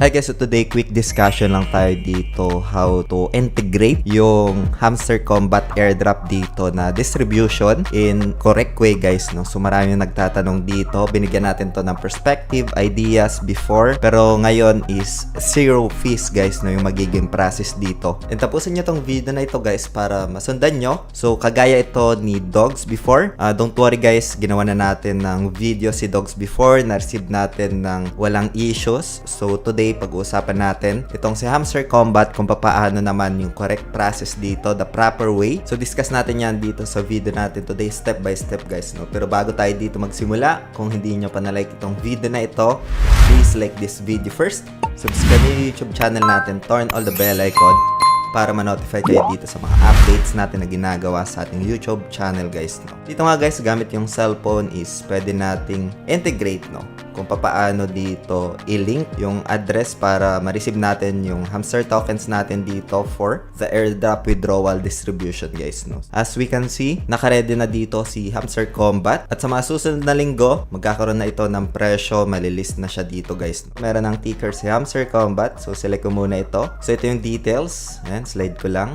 Hi guys, so today quick discussion lang tayo dito how to integrate yung Hamster Combat airdrop dito na distribution in correct way guys, no? So marami yung nagtatanong dito, binigyan natin to ng perspective, ideas before, pero ngayon is zero fees guys, no, yung magiging process dito. And tapusin nyo tong video na ito guys para masundan nyo. So kagaya ito ni Dogs before, don't worry guys, ginawa na natin ng video si Dogs before, na-receive natin ng walang issues. So today pag-uusapan natin itong si Hamster Combat kung paano naman yung correct process dito, the proper way. So discuss natin yan dito sa video natin today step by step guys, no? Pero bago tayo dito magsimula, kung hindi nyo pa na-like itong video na ito, please like this video first. Subscribe yung YouTube channel natin, turn all the bell icon para ma-notify kayo dito sa mga updates natin na ginagawa sa ating YouTube channel guys, no? Dito nga guys, gamit yung cellphone is pwede nating integrate, no, kung paano dito i-link yung address para ma-receive natin yung hamster tokens natin dito for the airdrop withdrawal distribution guys, no? As we can see, naka-ready na dito si Hamster Combat at sa mga susunod na linggo, magkakaroon na ito ng presyo, malilist na siya dito guys, no? Meron ng ticker si Hamster Combat, so select ko muna ito. So ito yung details, ayan, slide ko lang.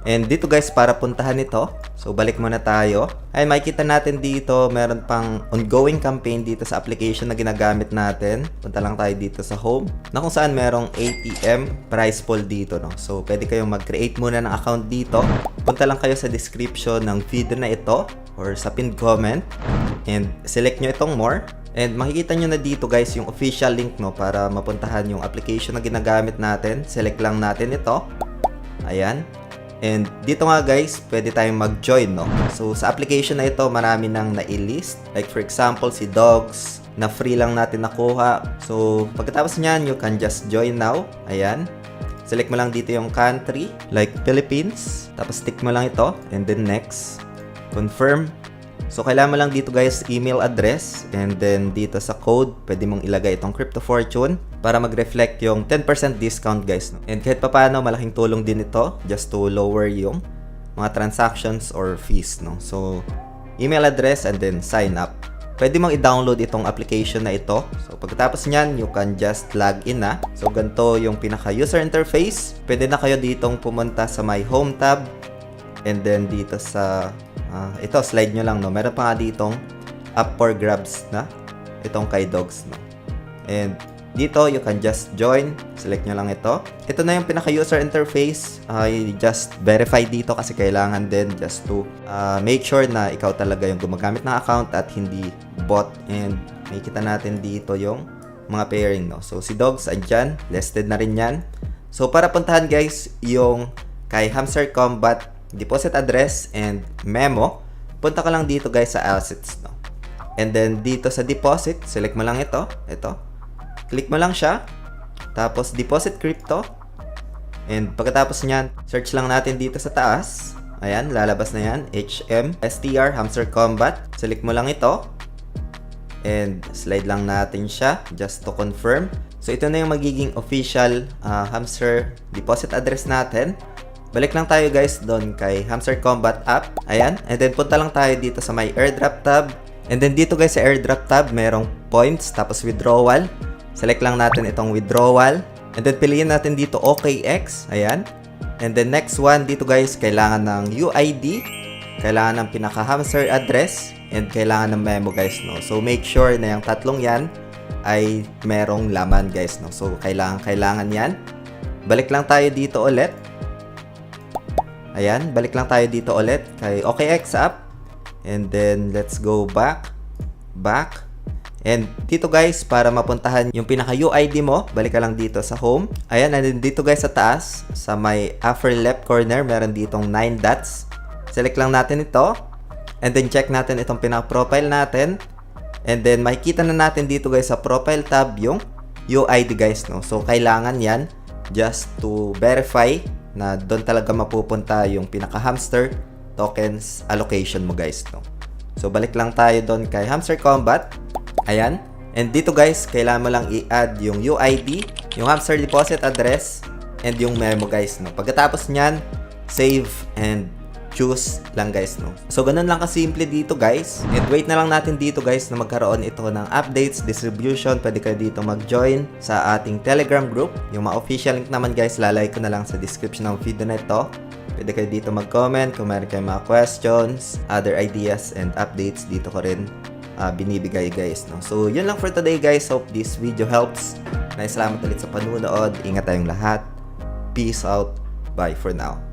And dito guys, para puntahan ito, so balik muna tayo. Ay, makikita natin dito, meron pang ongoing campaign dito sa application na ginagamit natin. Punta lang tayo dito sa home, na kung saan merong ATM price pool dito, no? So pwede kayong mag-create muna ng account dito. Punta lang kayo sa description ng video na ito or sa pinned comment and select nyo itong more. And makikita nyo na dito guys yung official link, no, para mapuntahan yung application na ginagamit natin. Select lang natin ito. Ayan. And dito nga guys, pwede tayong mag-join, no? So sa application na ito, marami nang na-list. Like for example, si Dogs, na free lang natin nakuha. So pagkatapos niyan, you can just join now. Ayan. Select mo lang dito yung country, like Philippines. Tapos tick mo lang ito. And then next. Confirm. So kailangan mo lang dito guys, email address. And then dito sa code, pwede mong ilagay itong Crypto Fortune para mag-reflect yung 10% discount guys, no? And kahit papaano, malaking tulong din ito just to lower yung mga transactions or fees, no? So email address and then sign up. Pwede mong i-download itong application na ito. So pagkatapos nyan, you can just log in na. So ganito yung pinaka-user interface. Pwede na kayo ditong pumunta sa my home tab. And then dito sa ito, slide nyo lang, no? Meron pa nga ditong up for grabs na itong kay Dogs, no? And dito, you can just join. Select nyo lang ito. Ito na yung pinaka-user interface. Just verify dito kasi kailangan din just to make sure na ikaw talaga yung gumagamit ng account at hindi bot. And makikita natin dito yung mga pairing, no? So, si Dogs, andyan. Listed na rin yan. So, para puntahan guys, yung kay Hamster Combat deposit address and memo, punta ka lang dito guys sa assets, no? And then dito sa deposit, select mo lang ito. Click mo lang siya. Tapos deposit crypto. And pagkatapos niyan, search lang natin dito sa taas. Ayan, lalabas na yan. HMSTR Hamster Combat. Select mo lang ito. And slide lang natin siya just to confirm. So ito na yung magiging official hamster deposit address natin. Balik lang tayo guys doon kay Hamster Combat app. Ayan. And then punta lang tayo dito sa my airdrop tab. And then dito guys sa airdrop tab, merong points tapos withdrawal. Select lang natin itong withdrawal. And then piliin natin dito OKX. Ayan. And then next one dito guys, kailangan ng UID. Kailangan ng pinaka-hamster address. And kailangan ng memo guys, no? So make sure na yung tatlong yan ay merong laman guys, no? So kailangan yan. Balik lang tayo dito ulit. Ayan, balik lang tayo dito ulit kay OKX app. And then let's go back. And dito guys, para mapuntahan yung pinaka-UID mo, balik ka lang dito sa home. Ayan, and then dito guys sa taas, sa may upper left corner, meron ditong 9 dots. Select lang natin ito. And then check natin itong pinaka-profile natin. And then makikita na natin dito guys sa profile tab yung UID guys, no? So kailangan yan just to verify na doon talaga mapupunta yung pinaka-hamster tokens allocation mo guys, no? So balik lang tayo doon kay Hamster Combat. Ayan. And dito guys, kailangan mo lang i-add yung UID, yung hamster deposit address, and yung memo guys, no? Pagkatapos nyan, save and choose lang guys, no. So ganun lang kasimple dito guys. And wait na lang natin dito guys na magkaroon ito ng updates, distribution. Pwede kayo dito mag-join sa ating Telegram group. Yung mga official link naman guys, lalagay ko na lang sa description ng video na ito. Pwede kayo dito mag-comment kung meron kayong mga questions, other ideas and updates, dito ko rin binibigay guys, no. So yun lang for today guys. Hope this video helps. Salamat ulit sa panunood. Ingat tayong lahat. Peace out. Bye for now.